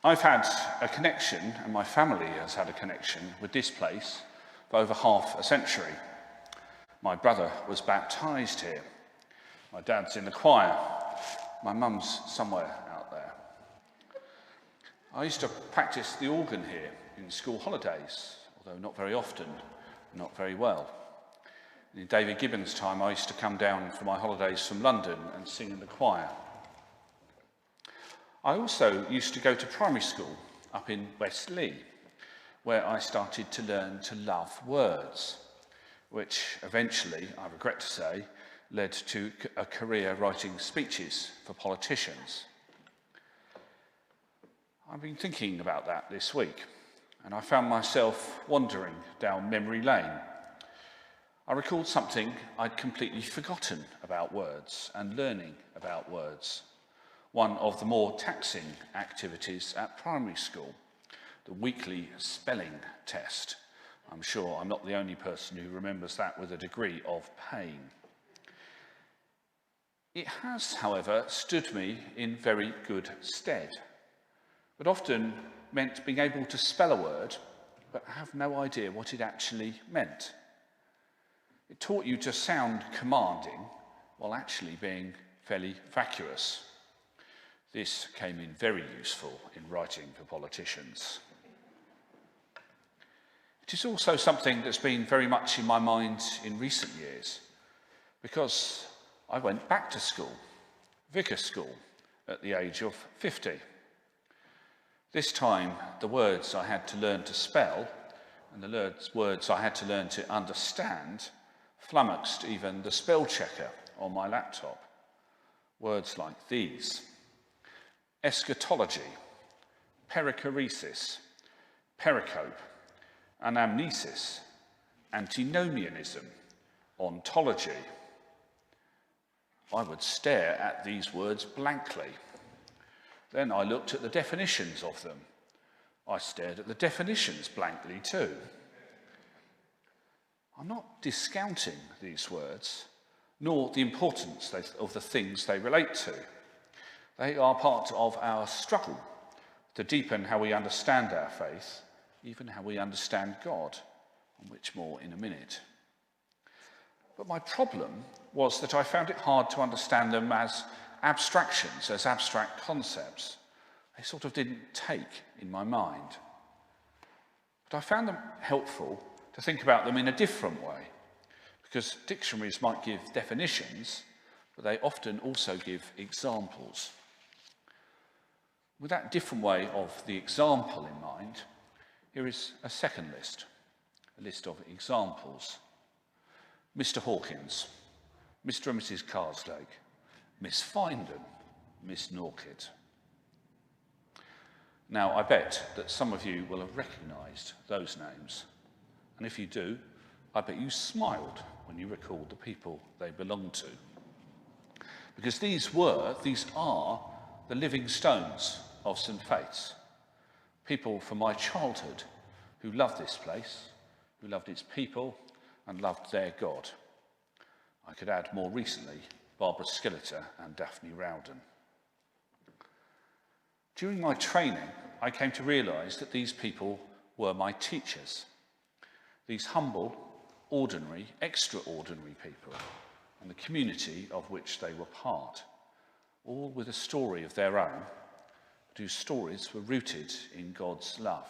I've had a connection, and my family has had a connection with this place for over half a century. My brother was baptised here. My dad's in the choir. My mum's somewhere out there. I used to practice the organ here in school holidays, although not very often, not very well. In David Gibbons' time, I used to come down for my holidays from London and sing in the choir. I also used to go to primary school up in West Leigh, where I started to learn to love words, which eventually, I regret to say, led to a career writing speeches for politicians. I've been thinking about that this week, and I found myself wandering down memory lane. I recalled something I'd completely forgotten about words and learning about words. One of the more taxing activities at primary school, the weekly spelling test. I'm sure I'm not the only person who remembers that with a degree of pain. It has, however, stood me in very good stead, but often meant being able to spell a word, but have no idea what it actually meant. It taught you to sound commanding while actually being fairly vacuous. This came in very useful in writing for politicians. It is also something that's been very much in my mind in recent years, because I went back to school, vicar school, at the age of 50. This time, the words I had to learn to spell and the words I had to learn to understand flummoxed even the spell checker on my laptop. Words like these: eschatology, perichoresis, pericope, anamnesis, antinomianism, ontology. I would stare at these words blankly. Then I looked at the definitions of them. I stared at the definitions blankly too. I'm not discounting these words, nor the importance of the things they relate to. They are part of our struggle to deepen how we understand our faith, even how we understand God, on which more in a minute. But my problem was that I found it hard to understand them as abstractions, as abstract concepts. They sort of didn't take in my mind. But I found them helpful to think about them in a different way, because dictionaries might give definitions, but they often also give examples. With that different way of the example in mind, here is a second list, a list of examples. Mr. Hawkins, Mr. and Mrs. Carslake, Miss Findon, Miss Norkett. Now, I bet that some of you will have recognised those names. And if you do, I bet you smiled when you recalled the people they belonged to. Because these are the living stones of St. Faith's. People from my childhood who loved this place, who loved its people, and loved their God. I could add more recently Barbara Skilleter and Daphne Rowden. During my training, I came to realise that these people were my teachers. These humble, ordinary, extraordinary people, and the community of which they were part, all with a story of their own, but whose stories were rooted in God's love.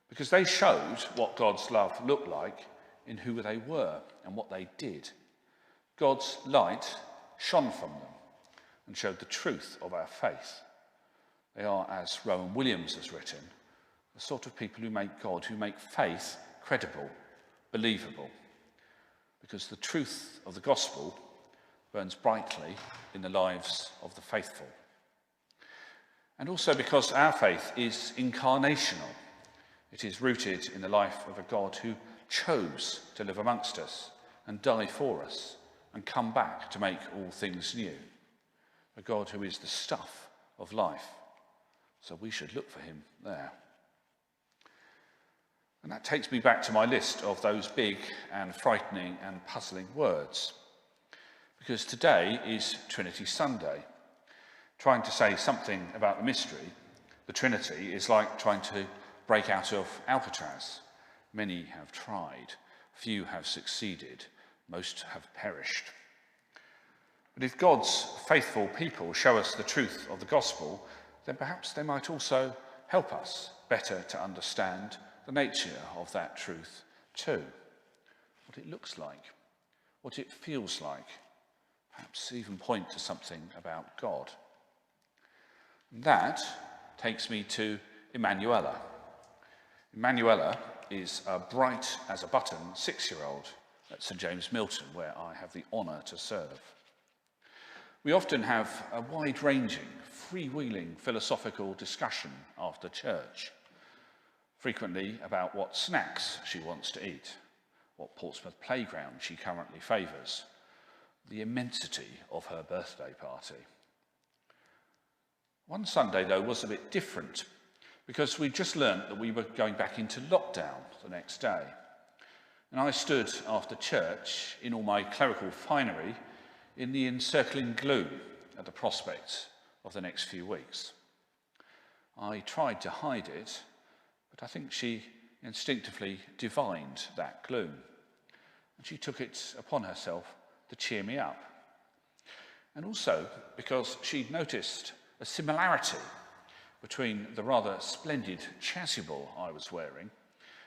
Because they showed what God's love looked like in who they were and what they did. God's light shone from them and showed the truth of our faith. They are, as Rowan Williams has written, the sort of people who make God, who make faith credible, believable, because the truth of the gospel burns brightly in the lives of the faithful. And also because our faith is incarnational. It is rooted in the life of a God who chose to live amongst us and die for us and come back to make all things new. A God who is the stuff of life. So we should look for him there. And that takes me back to my list of those big and frightening and puzzling words. Because today is Trinity Sunday. Trying to say something about the mystery The Trinity is like trying to break out of Alcatraz. Many have tried, few have succeeded, most have perished. But if God's faithful people show us the truth of the gospel, then perhaps they might also help us better to understand the nature of that truth too. What it looks like, what it feels like, perhaps even point to something about God. And that takes me to Emanuela. Emanuela is a bright as a button 6-year-old at St James Milton, where I have the honour to serve. We often have a wide-ranging, freewheeling philosophical discussion after church, frequently about what snacks she wants to eat, what Portsmouth playground she currently favours, the immensity of her birthday party. One Sunday, though, was a bit different, because we just learnt that we were going back into lockdown the next day. And I stood after church in all my clerical finery in the encircling gloom at the prospect of the next few weeks. I tried to hide it, but I think she instinctively divined that gloom, and she took it upon herself to cheer me up. And also because she'd noticed a similarity between the rather splendid chasuble I was wearing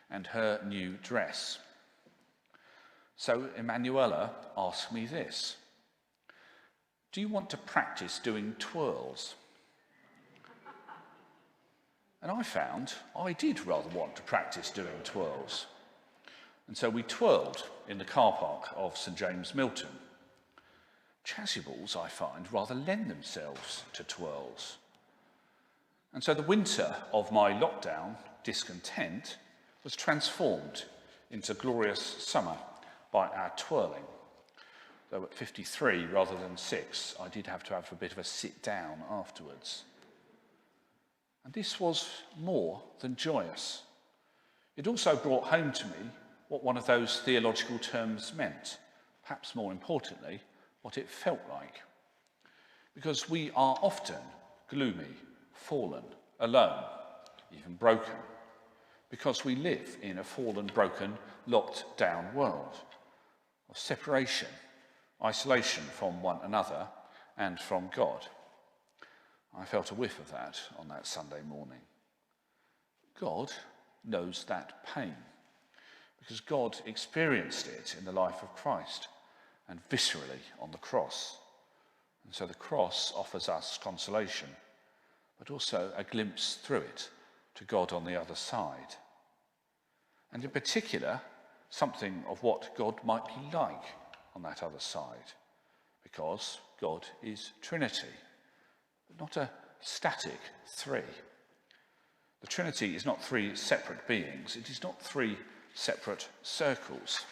and her new dress. So Emanuela asked me this: do you want to practice doing twirls? And I found I did rather want to practice doing twirls. And so we twirled in the car park of St James Milton. Chasubles, I find, rather lend themselves to twirls. And so the winter of my lockdown discontent was transformed into glorious summer by our twirling. Though at 53 rather than 6, I did have to have a bit of a sit down afterwards. And this was more than joyous. It also brought home to me what one of those theological terms meant, perhaps more importantly, what it felt like. Because we are often gloomy, fallen, alone, even broken, because we live in a fallen, broken, locked down world of separation, isolation from one another and from God. I felt a whiff of that on that Sunday morning. God knows that pain, because God experienced it in the life of Christ and viscerally on the cross. And so the cross offers us consolation, but also a glimpse through it to God on the other side. And in particular, something of what God might be like on that other side, because God is Trinity, but not a static three. The Trinity is not three separate beings. It is not three separate circles.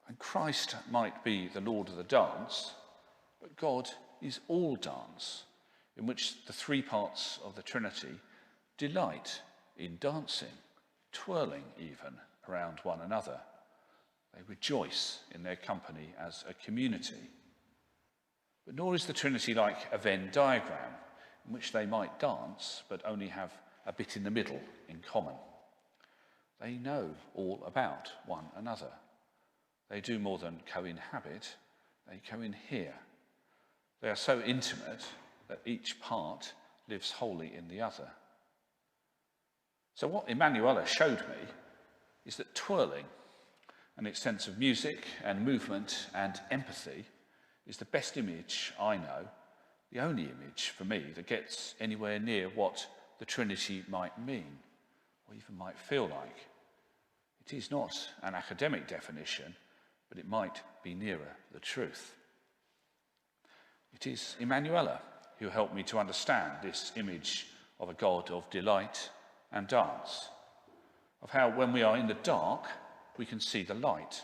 And Christ might be the Lord of the dance, but God is all dance, in which the three parts of the Trinity delight in dancing, twirling even around one another. They rejoice in their company as a community. But nor is the Trinity like a Venn diagram, in which they might dance, but only have a bit in the middle in common. They know all about one another. They do more than co-inhabit, they co-inhere. They are so intimate that each part lives wholly in the other. So what Emanuela showed me is that twirling and its sense of music and movement and empathy is the best image I know, the only image for me that gets anywhere near what the Trinity might mean, or even might feel like. It is not an academic definition, but it might be nearer the truth. It is Emanuela who helped me to understand this image of a God of delight and dance, of how when we are in the dark, we can see the light,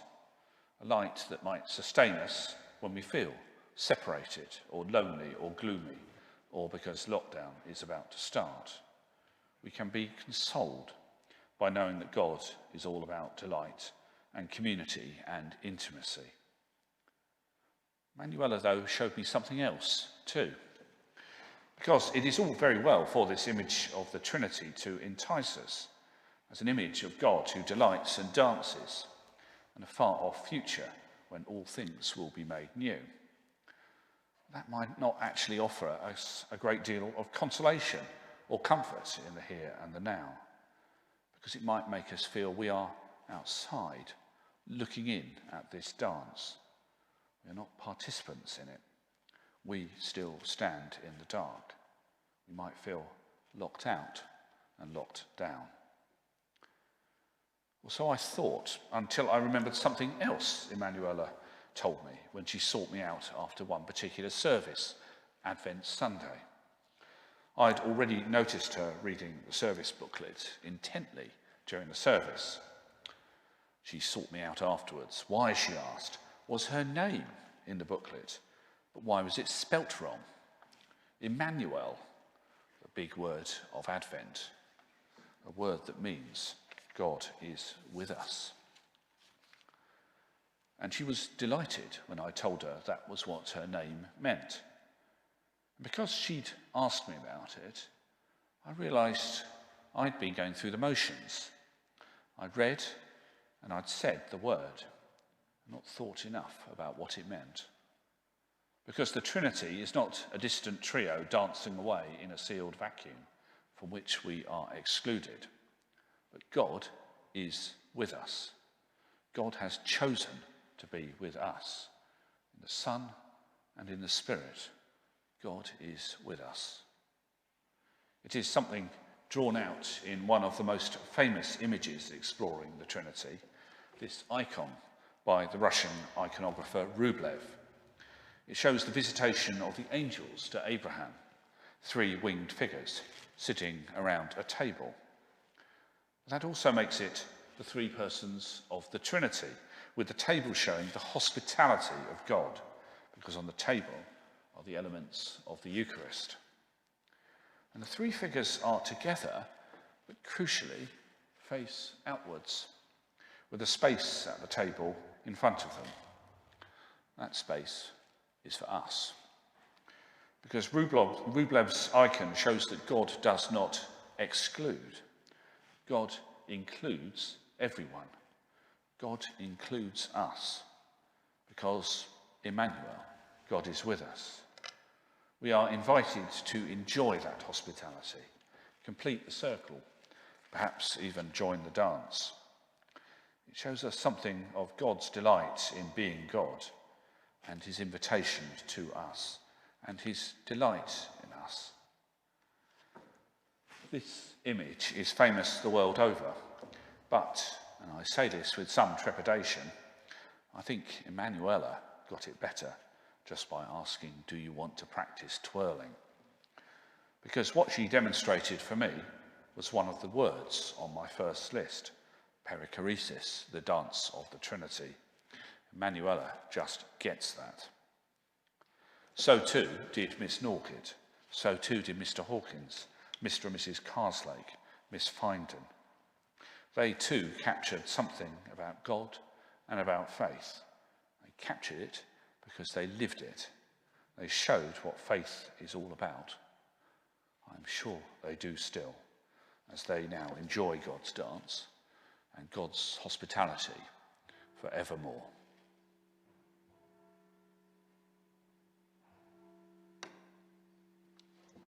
a light that might sustain us when we feel separated or lonely or gloomy, or because lockdown is about to start. We can be consoled by knowing that God is all about delight and community and intimacy. Emanuela, though, showed me something else too. Because it is all very well for this image of the Trinity to entice us as an image of God who delights and dances in a far-off future when all things will be made new. That might not actually offer us a great deal of consolation or comfort in the here and the now, because it might make us feel we are outside looking in at this dance. We are not participants in it. We still stand in the dark. We might feel locked out and locked down. Well, so I thought, until I remembered something else Emanuela told me when she sought me out after one particular service, Advent Sunday. I'd already noticed her reading the service booklet intently during the service. She sought me out afterwards. Why, she asked, was her name in the booklet? But why was it spelt wrong? Emmanuel, the big word of Advent, a word that means God is with us. And she was delighted when I told her that was what her name meant. And because she'd asked me about it, I realised I'd been going through the motions. I'd read and I'd said the word, not thought enough about what it meant. Because the Trinity is not a distant trio dancing away in a sealed vacuum from which we are excluded. But God is with us. God has chosen to be with us. In the Son and in the Spirit, God is with us. It is something drawn out in one of the most famous images exploring the Trinity, this icon by the Russian iconographer Rublev. It shows the visitation of the angels to Abraham, three winged figures sitting around a table. That also makes it the three persons of the Trinity, with the table showing the hospitality of God, because on the table are the elements of the Eucharist. And the three figures are together, but crucially face outwards, with a space at the table in front of them. That space is for us. Because Rublev's icon shows that God does not exclude. God includes everyone. God includes us. Because Emmanuel, God is with us. We are invited to enjoy that hospitality, complete the circle, perhaps even join the dance. It shows us something of God's delight in being God, and his invitation to us, and his delight in us. This image is famous the world over, but, and I say this with some trepidation, I think Emanuela got it better just by asking, do you want to practice twirling? Because what she demonstrated for me was one of the words on my first list, perichoresis, the dance of the Trinity. Emanuela just gets that. So too did Miss Norgate. So too did Mr. Hawkins, Mr. and Mrs. Carslake, Miss Finden. They too captured something about God and about faith. They captured it because they lived it. They showed what faith is all about. I'm sure they do still, as they now enjoy God's dance and God's hospitality forevermore.